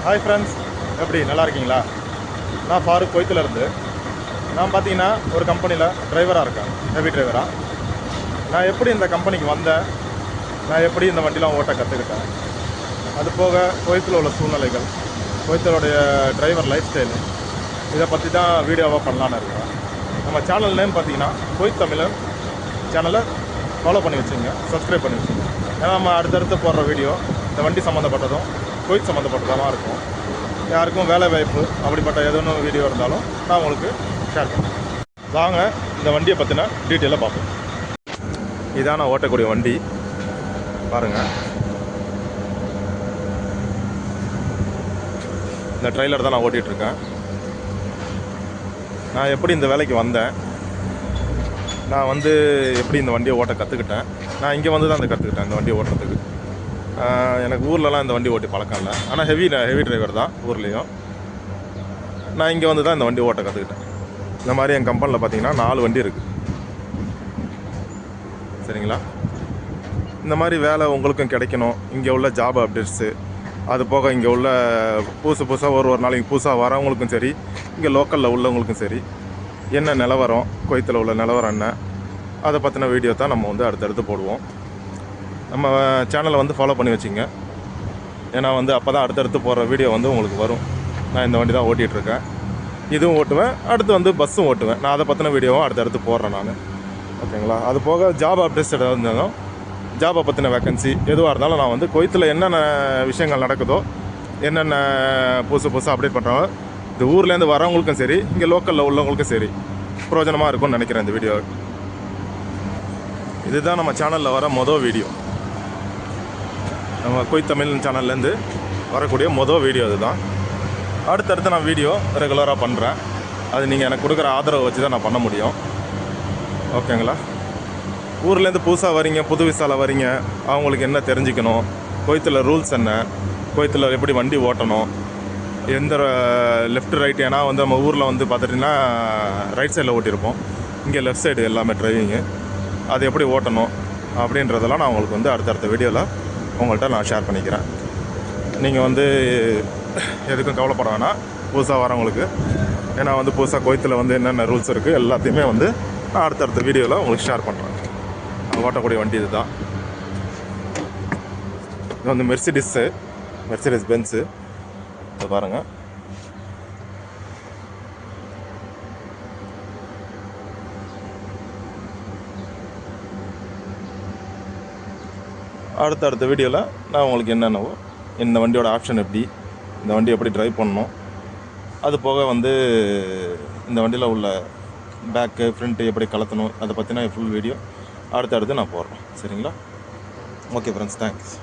Hi friends, எப்படி நல்லா இருக்கீங்களா? நான் ஃபாரூக் குவைத்திலேருந்து. நான் பார்த்தீங்கன்னா ஒரு கம்பெனியில் டிரைவராக இருக்கேன், ஹெவி டிரைவராக. நான் எப்படி இந்த கம்பெனிக்கு வந்தேன், நான் எப்படி இந்த வண்டிலாம் ஓட்ட கற்றுக்கிட்டேன், அது போக குவைத்தில் உள்ள சூழ்நிலைகள், குவைத்தலுடைய டிரைவர் லைஃப் ஸ்டைலு, இதை பற்றி தான் வீடியோவாக பண்ணலான்னு இருக்கேன். நம்ம சேனல் நேம் பார்த்தீங்கன்னா குவைத் தமிழன் சேனலை ஃபாலோ பண்ணி வச்சுங்க, சப்ஸ்கிரைப் பண்ணி வச்சுங்க. ஏன்னா நம்ம அடுத்தடுத்து போடுற வீடியோ இந்த வண்டி சம்மந்தப்பட்டதும் குவைத் சம்மந்தப்பட்டதாக இருக்கும். யாருக்கும் வேலை வாய்ப்பு அப்படிப்பட்ட எதுவும் வீடியோ இருந்தாலும் நான் உங்களுக்கு ஷேர் பண்ணுறேன். வாங்க இந்த வண்டியை பற்றின டீட்டெயிலாக பார்ப்போம். இதான் நான் ஓட்டக்கூடிய வண்டி பாருங்கள். இந்த ட்ரெய்லர் தான் நான் ஓட்டிகிட்ருக்கேன். நான் எப்படி இந்த வேலைக்கு வந்தேன், நான் வந்து எப்படி இந்த வண்டியை ஓட்ட கற்றுக்கிட்டேன், நான் இங்கே வந்து தான் கற்றுக்கிட்டேன் இந்த வண்டியை ஓட்டுறதுக்கு. எனக்கு ஊர்லலாம் இந்த வண்டி ஓட்டி பழக்கம் இல்லை, ஆனால் ஹெவி டிரைவர் தான் ஊர்லேயும். நான் இங்கே வந்து தான் இந்த வண்டி ஓட்ட கற்றுக்கிட்டேன். இந்த மாதிரி என் கம்பெனியில் பார்த்தீங்கன்னா 4 வண்டி இருக்குது, சரிங்களா? இந்த மாதிரி வேலை உங்களுக்கும் கிடைக்கணும். இங்கே உள்ள ஜாப் அப்டேட்ஸு, அது போக இங்கே உள்ள புதுசாக ஒரு நாளைக்கு புதுசாக வரவங்களுக்கும் சரி, இங்கே லோக்கலில் உள்ளவங்களுக்கும் சரி, என்ன நிலவரம், குவைத்தில் உள்ள நிலவரம் என்ன, அதை பற்றின வீடியோ தான் நம்ம வந்து அடுத்தடுத்து போடுவோம். நம்ம சேனலை வந்து ஃபாலோ பண்ணி வச்சுங்க. ஏன்னா வந்து அப்போ தான் அடுத்தடுத்து போகிற வீடியோ வந்து உங்களுக்கு வரும். நான் இந்த வண்டி தான் ஓட்டிகிட்ருக்கேன், இதுவும் ஓட்டுவேன், அடுத்து வந்து பஸ்ஸும் ஓட்டுவேன். நான் அதை பற்றின வீடியோவும் அடுத்தடுத்து போடுறேன் நான், ஓகேங்களா? அது போக ஜாப் அப்டேட்ஸ் எதாவது இருந்தாலும், ஜாபை பற்றின வேக்கன்சி எதுவாக இருந்தாலும் நான் வந்து குவைத்தில் என்னென்ன விஷயங்கள் நடக்குதோ, என்னென்ன புதுசாக அப்டேட் பண்ணுறாங்க, இந்த ஊர்லேருந்து வரவங்களுக்கும் சரி, இங்கே லோக்கலில் உள்ளவங்களுக்கும் சரி பிரயோஜனமாக இருக்கும்னு நினைக்கிறேன் இந்த வீடியோ. இதுதான் நம்ம சேனலில் வர மொதல் வீடியோ. நம்ம குவைத் தமிழ் சேனல்லேருந்து வரக்கூடிய மொதல் வீடியோ இதுதான். அடுத்தடுத்து நான் வீடியோ ரெகுலராக பண்ணுறேன். அது நீங்கள் எனக்கு கொடுக்குற ஆதரவை வச்சு தான் நான் பண்ண முடியும், ஓகேங்களா? ஊர்லேருந்து புதுசாக வரீங்க, புது விசாவில் வரீங்க, அவங்களுக்கு என்ன தெரிஞ்சுக்கணும், குவைத்தில் ரூல்ஸ் என்ன, குவைத்தில் எப்படி வண்டி ஓட்டணும், எந்த லெஃப்ட் ரைட். ஏன்னா வந்து நம்ம ஊரில் வந்து பார்த்துட்டிங்கன்னா ரைட் சைடில் ஓட்டியிருப்போம், இங்கே லெஃப்ட் சைடு எல்லாமே டிரைவிங்கு, அது எப்படி ஓட்டணும் அப்படின்றதெல்லாம் நான் உங்களுக்கு வந்து அடுத்தடுத்த வீடியோவில் உங்கள்கிட்ட நான் ஷேர் பண்ணிக்கிறேன். நீங்கள் வந்து எதுக்கும் கவலைப்பட வேணாம் புதுசாக வரவங்களுக்கு. ஏன்னா வந்து புதுசாக குவைத்தில் வந்து என்னென்ன ரூல்ஸ் இருக்குது எல்லாத்தையுமே வந்து நான் அடுத்தடுத்த வீடியோவில் உங்களுக்கு ஷேர் பண்ணுறேன். நான் ஓட்டக்கூடிய வண்டி இது தான். இது வந்து மெர்சிடிஸ் பென்ஸு. இது பாருங்கள். அடுத்த வீடியோவில் நான் உங்களுக்கு என்னென்னவோ, இந்த வண்டியோட ஆப்ஷன் எப்படி, இந்த வண்டி எப்படி ட்ரைவ் பண்ணணும், அது போக வந்து இந்த வண்டியில் உள்ள பேக்கு ஃப்ரண்ட்டு எப்படி கலத்தணும், அதை பற்றின ஃபுல் வீடியோ அடுத்தடுத்து நான் போடுறேன், சரிங்களா? Okay friends, thanks.